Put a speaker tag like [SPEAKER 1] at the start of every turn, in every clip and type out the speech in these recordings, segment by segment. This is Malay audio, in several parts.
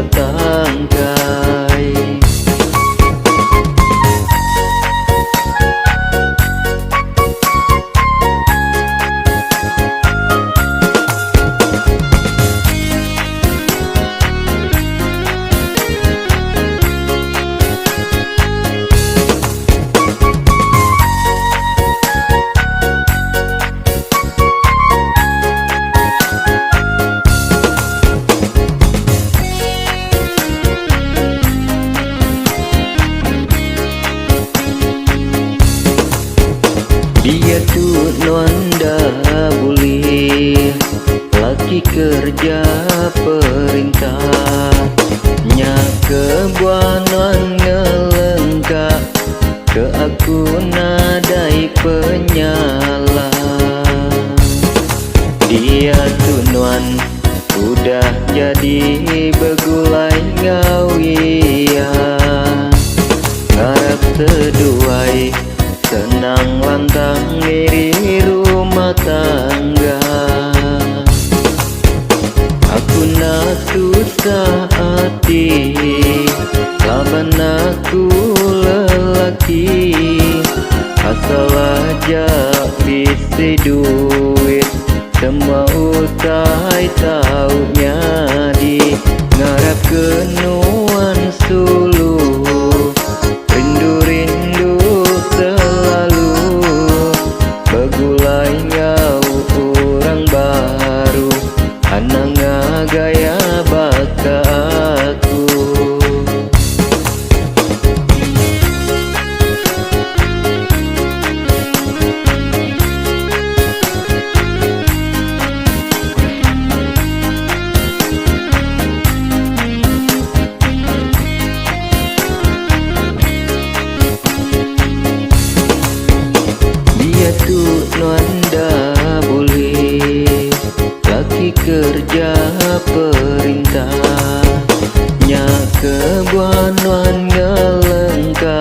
[SPEAKER 1] setangkai. Dia tuh nonda bulih, laki kerja perintah, nya kebuanan ngelengka, ke aku nadai penyala. Dia tunuan udah jadi begulai ngawia, ngarep seduai senang lantang ngiri rumah tangga. Aku nak susah hati, laban aku lelaki, asal aja bisa duit, semua utai tau nyadi. Ngarap kenuan sulu, rindu-rindu selalu, begulai ngau orang baru, anang gaya baka aku. Dia tuh nonda boleh, laki kerja perintah, nya kebuanan ngelengka,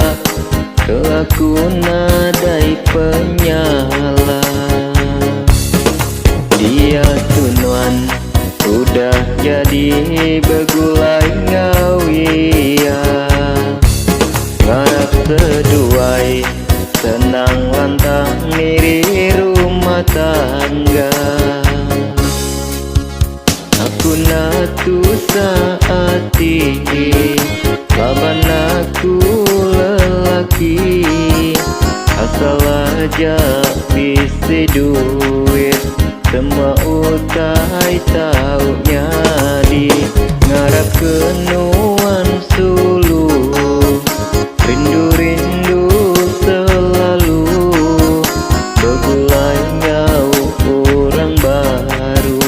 [SPEAKER 1] ke aku nadai penyala. Dia tunuan udah jadi begulai ngawia, ngarap seduai senang lantang ngiri rumah tangga. Aku nak susah hati, laban aku lelaki, asal aja bisa duit, semua utai tau nyadi. Ngarap kenuan sulu, rindu-rindu selalu, begulai ngau orang baru,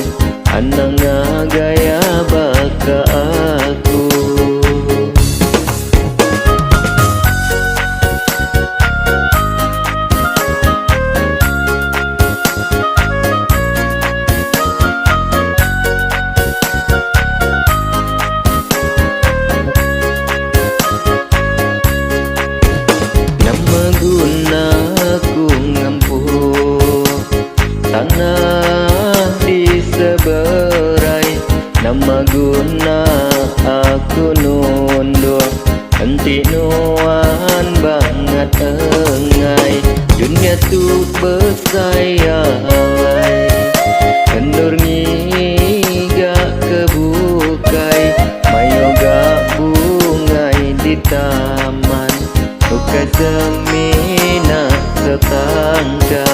[SPEAKER 1] anang gaya baka aku. Nama guna ku ngampuh, tanah di seberai, nama guna aku nundur, henti nuan banget engai, dunia tu bersayalai, kendur ngiga kebukai, mayoga bungai di taman, bukai semina setangkai.